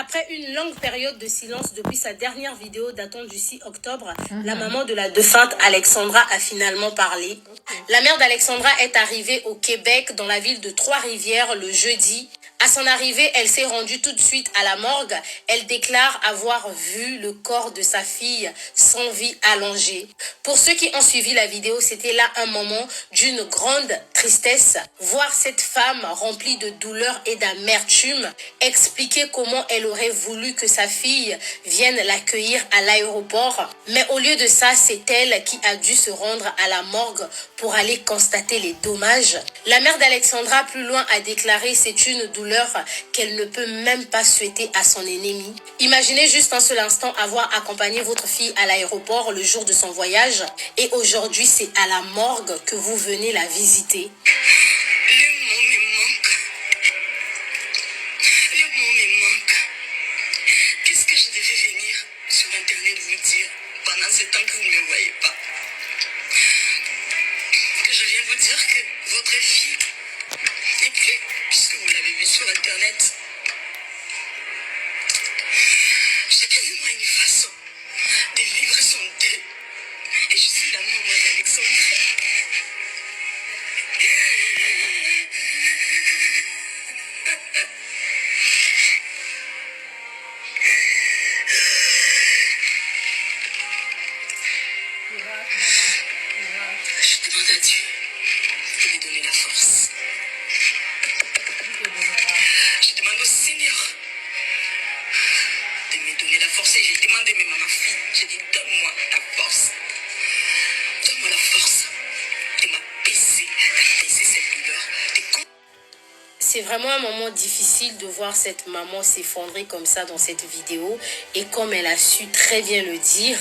Après une longue période de silence depuis sa dernière vidéo datant du 6 octobre, la maman de la défunte Alexandra a finalement parlé. La mère d'Alexandra est arrivée au Québec, dans la ville de Trois-Rivières, le jeudi. À son arrivée, elle s'est rendue tout de suite à la morgue. Elle déclare avoir vu le corps de sa fille sans vie allongée. Pour ceux qui ont suivi la vidéo, c'était là un moment d'une grande tristesse. Voir cette femme remplie de douleur et d'amertume expliquer comment elle aurait voulu que sa fille vienne l'accueillir à l'aéroport. Mais au lieu de ça, c'est elle qui a dû se rendre à la morgue pour aller constater les dommages. La mère d'Alexandra, plus loin, a déclaré c'est une douleur qu'elle ne peut même pas souhaiter à son ennemi. Imaginez juste un seul instant avoir accompagné votre fille à l'aéroport le jour de son voyage et aujourd'hui c'est à la morgue que vous venez la visiter. Qu'est-ce que je devais venir sur Internet vous dire pendant ce temps que vous ne me voyez pas? Que je viens vous dire que votre fille n'est plus, puisque vous l'avez vue sur Internet. Chacun moi une façon de vivre son deuil. Et je suis la maman d'Alexandra. Je demande à Dieu de me donner la force. Je demande au Seigneur de me donner la force. Et j'ai demandé même à ma fille, j'ai dit donne-moi la force. Donne-moi la force de m'apaiser cette douleur. C'est vraiment un moment difficile de voir cette maman s'effondrer comme ça dans cette vidéo. Et comme elle a su très bien le dire,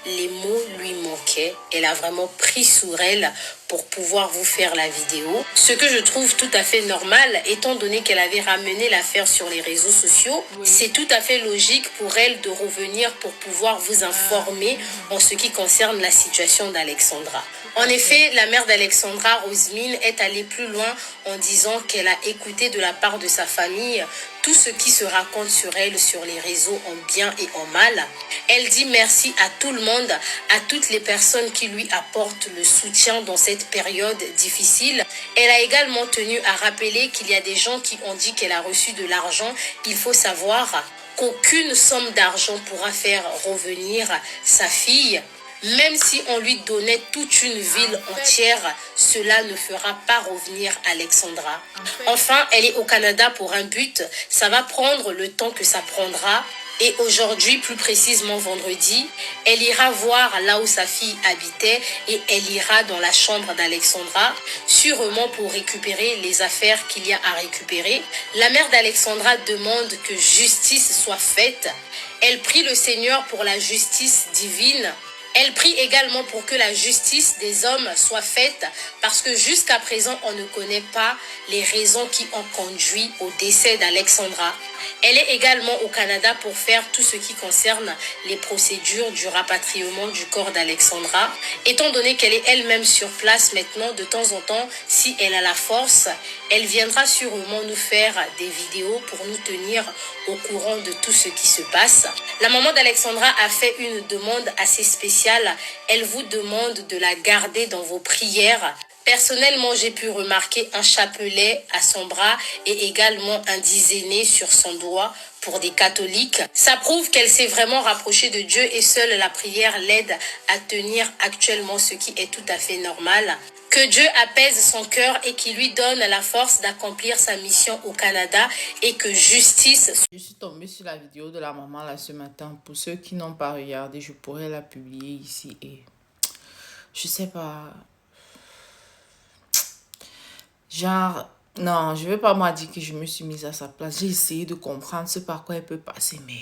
les mots lui manquaient. Elle a vraiment pris sur elle pour pouvoir vous faire la vidéo. Ce que je trouve tout à fait normal, étant donné qu'elle avait ramené l'affaire sur les réseaux sociaux, c'est tout à fait logique pour elle de revenir pour pouvoir vous informer en ce qui concerne la situation d'Alexandra. En effet, la mère d'Alexandra, Rosemine, est allée plus loin en disant qu'elle a écouté de la part de sa famille tout ce qui se raconte sur elle sur les réseaux en bien et en mal. Elle dit merci à tout le monde, à toutes les personnes qui lui apportent le soutien dans cette période difficile. Elle a également tenu à rappeler qu'il y a des gens qui ont dit qu'elle a reçu de l'argent. Il faut savoir qu'aucune somme d'argent pourra faire revenir sa fille. Même si on lui donnait toute une ville entière, cela ne fera pas revenir Alexandra. Enfin, elle est au Canada pour un but. Ça va prendre le temps que ça prendra. Et aujourd'hui, plus précisément vendredi, elle ira voir là où sa fille habitait et elle ira dans la chambre d'Alexandra, sûrement pour récupérer les affaires qu'il y a à récupérer. La mère d'Alexandra demande que justice soit faite. Elle prie le Seigneur pour la justice divine. Elle prie également pour que la justice des hommes soit faite parce que jusqu'à présent, on ne connaît pas les raisons qui ont conduit au décès d'Alexandra. Elle est également au Canada pour faire tout ce qui concerne les procédures du rapatriement du corps d'Alexandra. Étant donné qu'elle est elle-même sur place maintenant, de temps en temps, si elle a la force, elle viendra sûrement nous faire des vidéos pour nous tenir au courant de tout ce qui se passe. La maman d'Alexandra a fait une demande assez spéciale. Elle vous demande de la garder dans vos prières. Personnellement, j'ai pu remarquer un chapelet à son bras et également un dizainer sur son doigt pour des catholiques. Ça prouve qu'elle s'est vraiment rapprochée de Dieu et seule la prière l'aide à tenir actuellement, ce qui est tout à fait normal. Que Dieu apaise son cœur et qu'il lui donne la force d'accomplir sa mission au Canada et que justice... Je suis tombée sur la vidéo de la maman là ce matin. Pour ceux qui n'ont pas regardé, je pourrais la publier ici et je sais pas... Genre, non, je vais pas moi dire que je me suis mise à sa place. J'ai essayé de comprendre ce par quoi elle peut passer, mais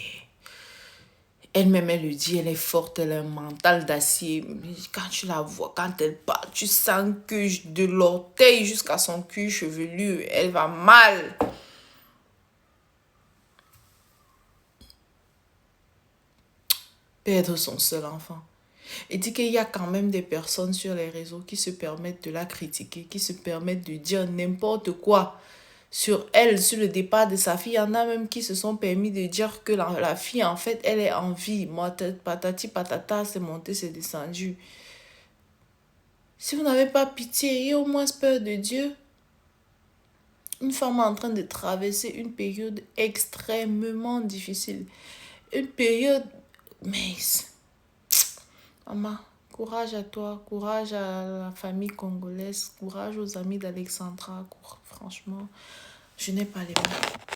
elle-même, elle le dit, elle est forte, elle a un mental d'acier. Mais quand tu la vois, quand elle parle, tu sens que de l'orteil jusqu'à son cul chevelu, elle va mal. Perdre son seul enfant. Et dit qu'il y a quand même des personnes sur les réseaux qui se permettent de la critiquer, qui se permettent de dire n'importe quoi sur elle, sur le départ de sa fille. Il y en a même qui se sont permis de dire que la fille, en fait, elle est en vie. Moi, patati patata, c'est monté, c'est descendu. Si vous n'avez pas pitié, ayez au moins peur de Dieu. Une femme est en train de traverser une période extrêmement difficile. Une période... Mais... Maman, courage à toi, courage à la famille congolaise, courage aux amis d'Alexandra. Franchement, je n'ai pas les mots.